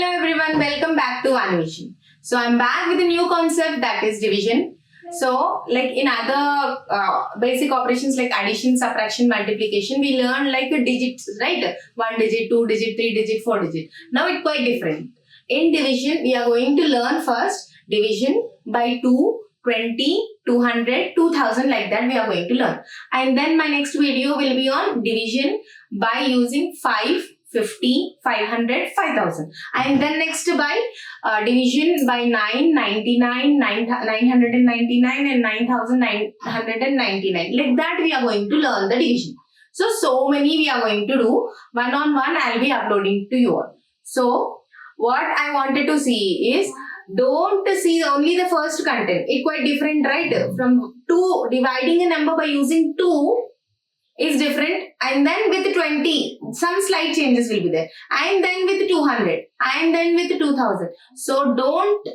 Hello everyone, welcome back to Animation. So I'm back with a new concept, that is division. So like in other basic operations like addition, subtraction, multiplication, we learn like digits, right? 1 digit, 2 digit, 3 digit, 4 digit. Now it's quite different. In division, we are going to learn first division by 2, 20, 200, 2000, like that we are going to learn. And then my next video will be on division by using 5, 50, 500, 5000. And then next by division by 9, 99, 999 and 9999. Like that we are going to learn the division. So many we are going to do. One on one I'll be uploading to you all. So what I wanted to see is, don't see only the first content. It's quite different, right? From 2, dividing a number by using 2 is different, and then with 20 some slight changes will be there, and then with 200, and then with 2000. So don't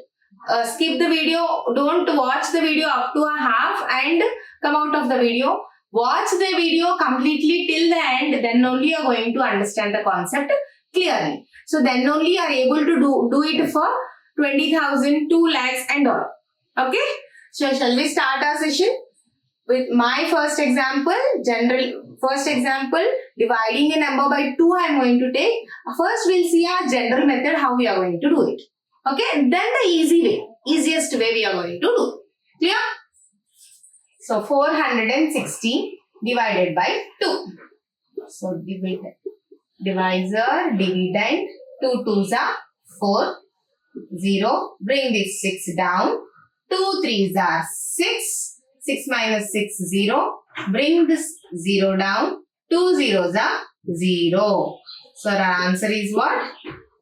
skip the video, don't watch the video up to a half and come out of the video. Watch the video completely till the end, then only you are going to understand the concept clearly. So then only you are able to do it for 20,000, 2 lakhs and all. Okay, so shall we start our session? With my first example, dividing a number by 2 I am going to take. First we'll see our general method, how we are going to do it. Okay, then the easiest way we are going to do. Clear? So 460 divided by 2. So divisor, dividend, 2 2s are 4, 0, bring this 6 down, 2 3s are 6, 6 minus 6, 0. Bring this 0 down. 2 zeros are 0. So our answer is what?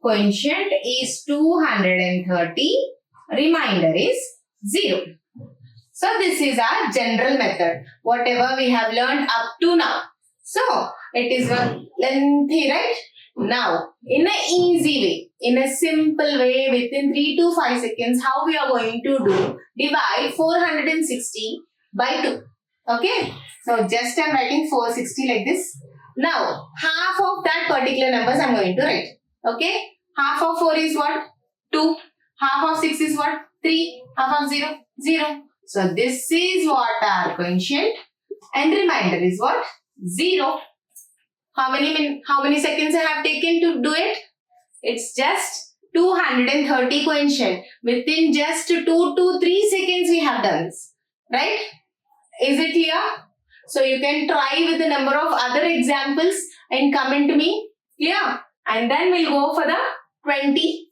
Quotient is 230. Remainder is 0. So this is our general method. Whatever we have learned up to now. So it is one lengthy, right? Now, in an easy way, in a simple way, within 3 to 5 seconds, how we are going to do? Divide 460 by 2. Okay, so just I'm writing 460 like this. Now half of that particular numbers I'm going to write. Okay, half of 4 is what? 2. Half of 6 is what? 3. Half of 0? 0. So this is what our quotient, and remainder is what? 0. How many seconds I have taken to do it? It's just 230 quotient. Within just 2 to 3 seconds we have done this. Right? Is it clear? So you can try with a number of other examples and comment to me. Clear? And then we'll go for the 20.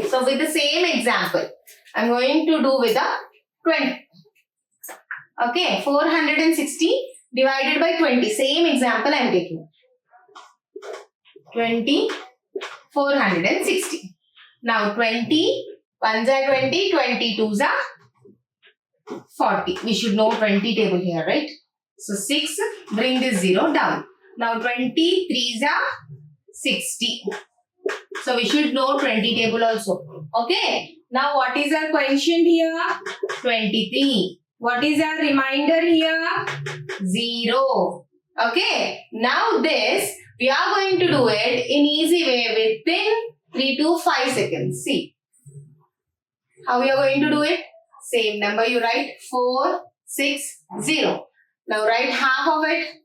So with the same example, I'm going to do with the 20. Okay, 460 divided by 20. Same example I'm taking. 20, 460. Now 20, 1s are 20, 22s are 40. We should know 20 table here, right? So 6, bring this 0 down. Now 23s are 60. So we should know 20 table also. Okay. Now what is our quotient here? 23. What is our remainder here? 0. Okay. Now this, we are going to do it in easy way within 3 to 5 seconds. See how we are going to do it. Same number you write, 4, 6, 0. Now write half of it,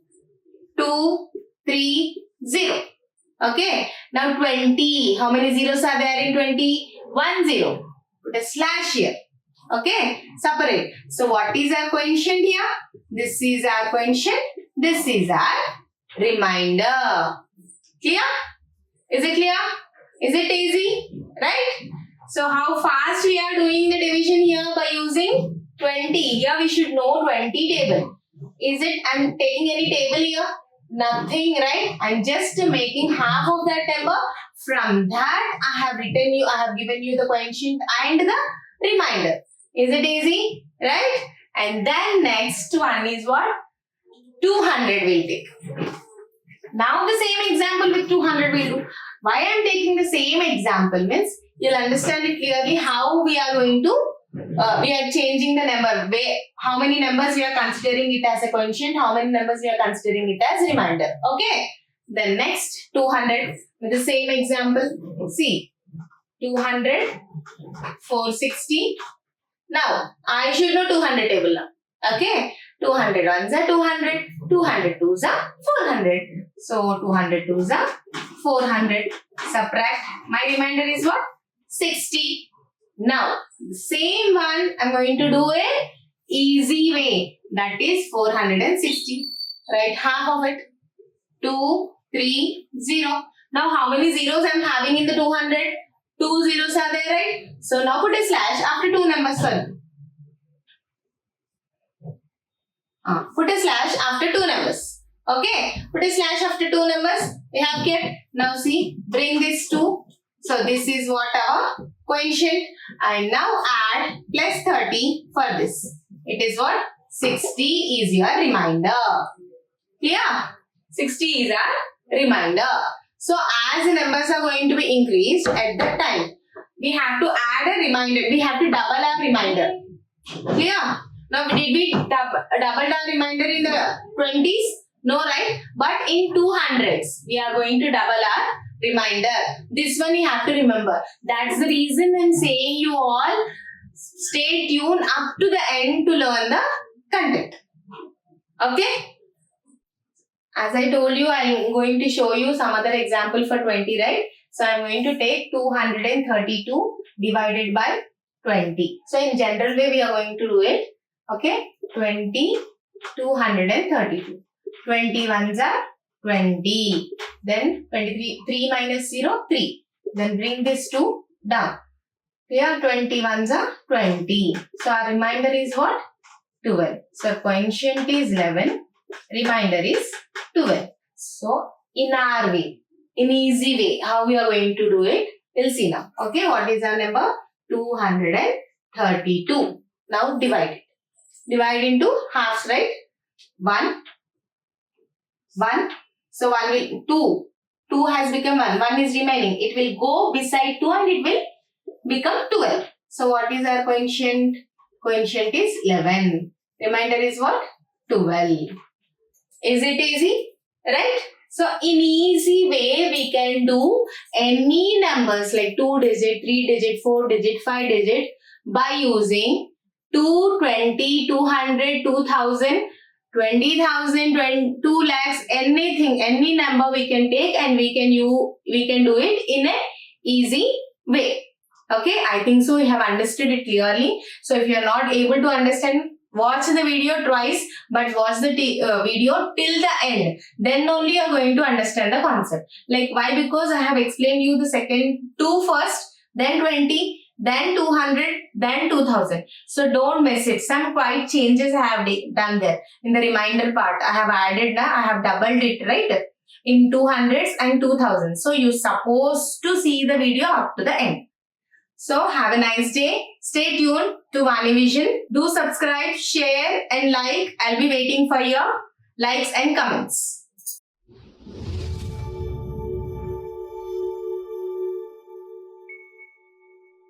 2, 3, 0. Okay. Now 20. How many zeros are there in 20? 1 0. Put a slash here. Okay. Separate. So what is our quotient here? This is our quotient. This is our remainder. Clear? Is it clear? Is it easy? Right? So how fast we are doing the division here by using 20. Here we should know 20 table. Is it, I'm taking any table here? Nothing, right? I'm just making half of that number. From that I have given you the quotient and the remainder. Is it easy? Right? And then next one is what? 200 will take. Now the same example with 200 will do. Why I am taking the same example means you'll understand it clearly how we are going to, we are changing the number. How many numbers we are considering it as a quotient, how many numbers we are considering it as remainder. Okay. Then next 200 with the same example. See, 200, 460. Now I should know 200 table now. Okay, 200 ones are 200, 200 twos are 400. So 200 twos are 400. Subtract. My remainder is what? 60. Now the same one I'm going to do a easy way. That is 460. Write half of it. 2, 3, 0. Now how many zeros I'm having in the 200? 2 zeros are there, right? So now put a slash after two numbers. Put a slash after two numbers. Okay. Put a slash after two numbers. We have kept. Now see, bring this to. So this is what our quotient. And now add plus 30 for this. It is what? 60 is your remainder. Clear? 60 is our remainder. So as the numbers are going to be increased at that time, we have to add a remainder. We have to double our remainder. Clear? Now did we double our remainder in the 20s? No, right? But in 200s, we are going to double our remainder. This one you have to remember. That's the reason I'm saying you all stay tuned up to the end to learn the content. Okay? As I told you, I'm going to show you some other example for 20, right? So I'm going to take 232 divided by 20. So in general way, we are going to do it. Okay? 20, 232. 20 ones are 20. Then 23, 3 minus 0, 3. Then bring this 2 down. Here 20 ones are 20. So our remainder is what? 12. So quotient is 11. Remainder is 12. So in our way, in easy way, how we are going to do it, we'll see now. Okay, what is our number? 232. Now divide it. Divide into halves, right? 1. 1. So 1 will 2. 2 has become 1. 1 is remaining. It will go beside 2 and it will become 12. So what is our quotient? Quotient is 11. Remainder is what? 12. Is it easy? Right? So in easy way, we can do any numbers like 2 digit, 3 digit, 4 digit, 5 digit by using 2, 20, 200, 2000, 20,000, 2 lakhs, anything, any number we can take and we can do it in a easy way. Okay, I think so you have understood it clearly. So if you are not able to understand, watch the video twice, but watch the video till the end. Then only you are going to understand the concept. Like why? Because I have explained you the second 2 first, then 20, then 200, then 2000. So don't miss it. Some quite changes I have done there. In the remainder part, I have added now, I have doubled it, right? In 200s and 2000. So you're supposed to see the video up to the end. So have a nice day. Stay tuned to Vani Vision. Do subscribe, share and like. I'll be waiting for your likes and comments.